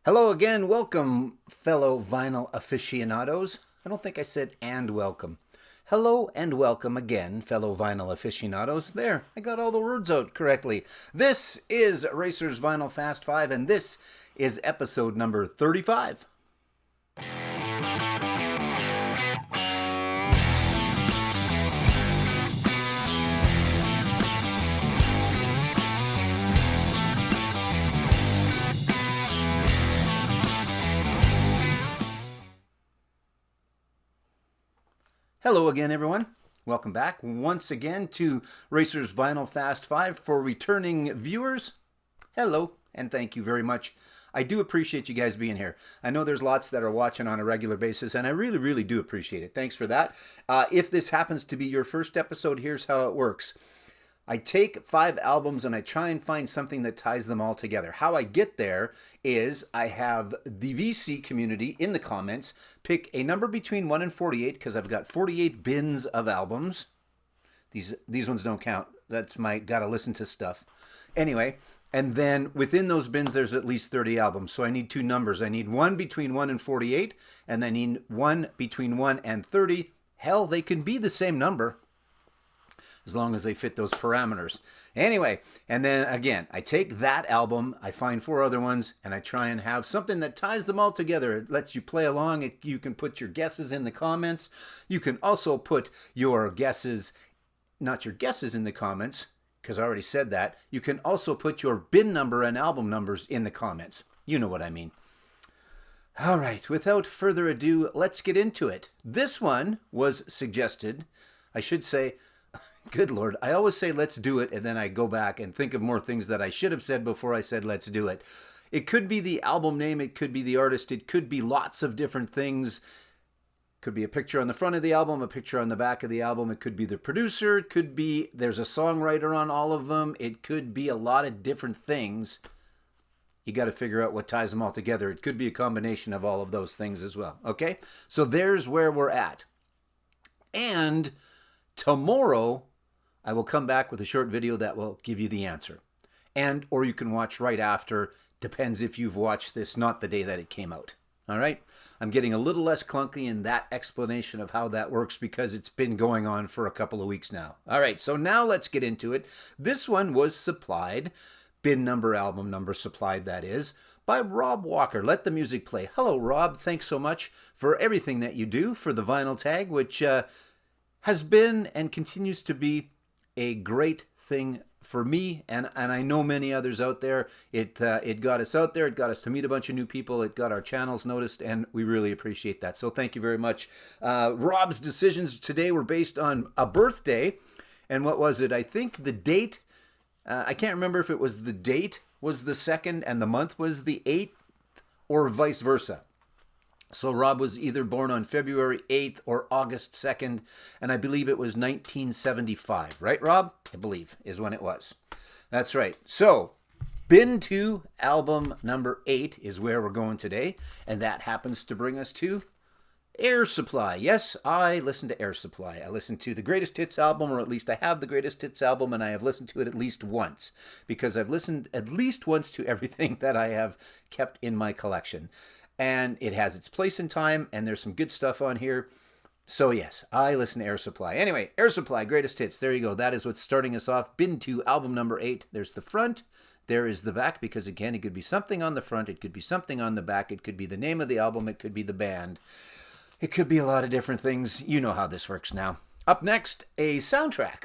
Hello again. Welcome, fellow vinyl aficionados. I don't think I said and welcome. Hello and welcome again, fellow vinyl aficionados. There, I got all the words out correctly. This is Racers Vinyl Fast 5, and this is episode number 35. Hello again, everyone. Welcome back once again to Racers Vinyl Fast 5. For returning viewers, hello, and thank you very much. I do appreciate you guys being here. I know there's lots that are watching on a regular basis, and I really do appreciate it. Thanks for that. If this happens to be your first episode, here's how it works. I take 5 albums and I try and find something that ties them all together. How I get there is I have the VC community in the comments pick a number between 1 and 48 because I've got 48 bins of albums. These ones don't count. That's my gotta listen to stuff. Anyway, and then within those bins there's at least 30 albums. So I need 2 numbers. I need one between 1 and 48 and I need one between 1 and 30. Hell, they can be the same number, as long as they fit those parameters. Anyway, and then again, I take that album, I find 4 other ones, and I try and have something that ties them all together. It lets you play along. You can put your guesses in the comments. You can also put your guesses, not your guesses in the comments, because I already said that. You can also put your bin number and album numbers in the comments. You know what I mean. All right, without further ado, let's get into it. This one was suggested, I should say, good Lord, I always say let's do it, and then I go back and think of more things that I should have said before I said let's do it. It could be the album name, it could be the artist, it could be lots of different things. It could be a picture on the front of the album, a picture on the back of the album. It could be the producer, it could be there's a songwriter on all of them. It could be a lot of different things. You got to figure out what ties them all together. It could be a combination of all of those things as well. Okay, so there's where we're at. And tomorrow I will come back with a short video that will give you the answer. And, or you can watch right after. Depends if you've watched this, not the day that it came out. All right? I'm getting a little less clunky in that explanation of how that works because it's been going on for a couple of weeks now. All right, so now let's get into it. This one was supplied, bin number, album number supplied, that is, by Rob Walker. Let the music play. Hello, Rob. Thanks so much for everything that you do for the vinyl tag, which has been and continues to be a great thing for me, and I know many others out there. It got us out there. It got us to meet a bunch of new people. It got our channels noticed, and we really appreciate that. So thank you very much. Rob's decisions today were based on a birthday, and what was it? I think the date, I can't remember if it was the date was the 2nd and the month was the 8th, or vice versa. So Rob was either born on February 8th or August 2nd, and I believe it was 1975. Right, Rob? I believe is when it was. That's right. So bin 2, album number 8 is where we're going today, and that happens to bring us to Air Supply. Yes, I listen to Air Supply. I listen to the Greatest Hits album, or at least I have the Greatest Hits album, and I have listened to it at least once, because I've listened at least once to everything that I have kept in my collection. And it has its place in time, and there's some good stuff on here. So yes, I listen to Air Supply. Anyway, Air Supply, Greatest Hits. There you go. That is what's starting us off. Bin 2, album number 8. There's the front. There is the back, because again, it could be something on the front. It could be something on the back. It could be the name of the album. It could be the band. It could be a lot of different things. You know how this works now. Up next, a soundtrack.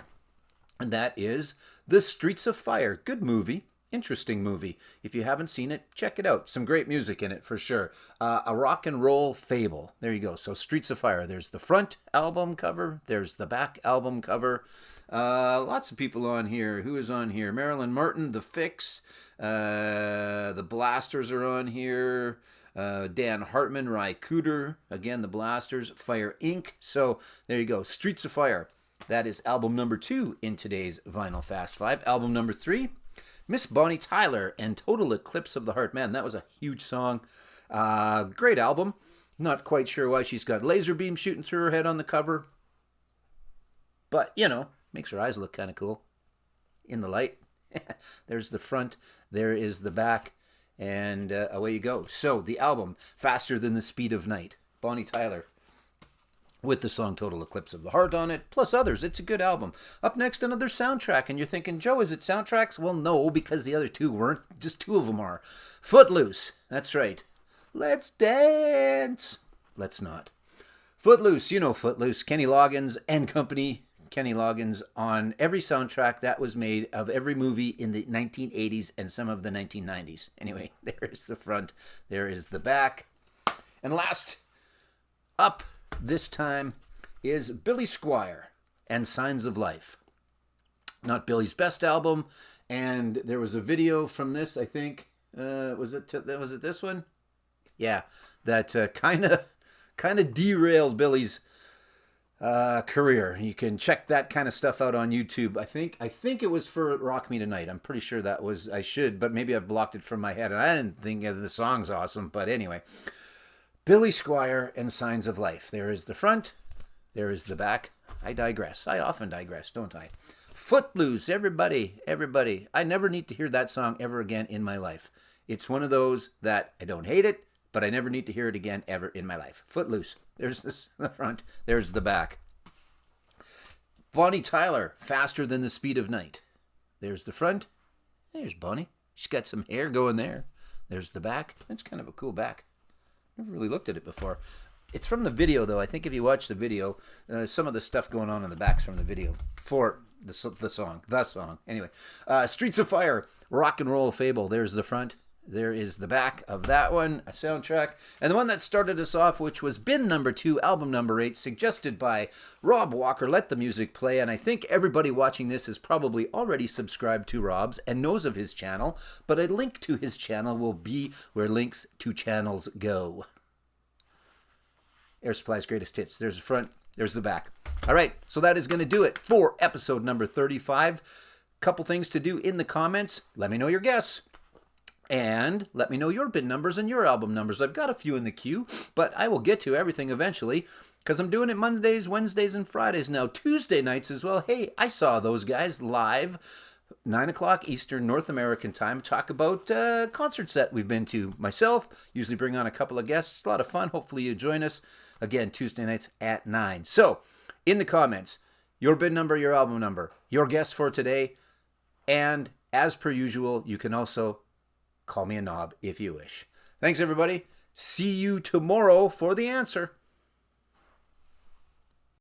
And that is The Streets of Fire. Good movie. Interesting movie. If you haven't seen it, check it out. Some great music in it for sure. A rock and roll fable. There you go. So Streets of Fire. There's the front album cover. There's the back album cover. Lots of people on here. Who is on here? Marilyn Martin, The Fix. The Blasters are on here. Dan Hartman, Ry Cooder. Again, the Blasters. Fire Inc. So there you go. Streets of Fire. That is album number 2 in today's Vinyl Fast 5. Album number 3. Miss Bonnie Tyler and Total Eclipse of the Heart. Man, that was a huge song. Great album. Not quite sure why she's got laser beams shooting through her head on the cover. But, you know, makes her eyes look kind of cool in the light. There's the front. There is the back. and away you go. So the album, Faster Than the Speed of Night, Bonnie Tyler, with the song Total Eclipse of the Heart on it, plus others. It's a good album. Up next, another soundtrack, and you're thinking, Joe, is it soundtracks? Well, no, because the other two weren't. Just two of them are. Footloose. That's right. Let's dance. Let's not. Footloose. You know Footloose. Kenny Loggins and company. Kenny Loggins on every soundtrack that was made of every movie in the 1980s and some of the 1990s. Anyway, there is the front. There is the back. And last up this time is Billy Squier and Signs of Life. Not Billy's best album, and there was a video from this, I think. Was it this one? Yeah, that kind of derailed Billy's career. You can check that kind of stuff out on YouTube. I think it was for Rock Me Tonight. I'm pretty sure that was. I should, but maybe I've blocked it from my head, and I didn't think the song's awesome. But anyway. Billy Squier and Signs of Life. There is the front. There is the back. I digress. I often digress, don't I? Footloose, everybody. I never need to hear that song ever again in my life. It's one of those that I don't hate it, but I never need to hear it again ever in my life. Footloose. There's the front. There's the back. Bonnie Tyler, Faster Than the Speed of Night. There's the front. There's Bonnie. She's got some hair going there. There's the back. That's kind of a cool back. Never really looked at it before. It's from the video, though. I think if you watch the video, some of the stuff going on in the back's from the video for the song. Anyway, Streets of Fire, Rock and Roll Fable. There's the front. There is the back of that one, a soundtrack. And the one that started us off, which was bin number 2, album number 8, suggested by Rob Walker, Let the Music Play. And I think everybody watching this is probably already subscribed to Rob's and knows of his channel. But a link to his channel will be where links to channels go. Air Supply's Greatest Hits. There's the front. There's the back. All right, so that is going to do it for episode number 35. Couple things to do in the comments. Let me know your guess. And let me know your bin numbers and your album numbers. I've got a few in the queue, but I will get to everything eventually because I'm doing it Mondays, Wednesdays, and Fridays now. Tuesday nights as well. Hey, I saw those guys live, 9 o'clock Eastern North American time, talk about concerts that we've been to. Myself, usually bring on a couple of guests. It's a lot of fun. Hopefully you join us. Again, Tuesday nights at 9. So, in the comments, your bin number, your album number, your guess for today, and as per usual, you can also call me a knob if you wish. Thanks, everybody. See you tomorrow for the answer.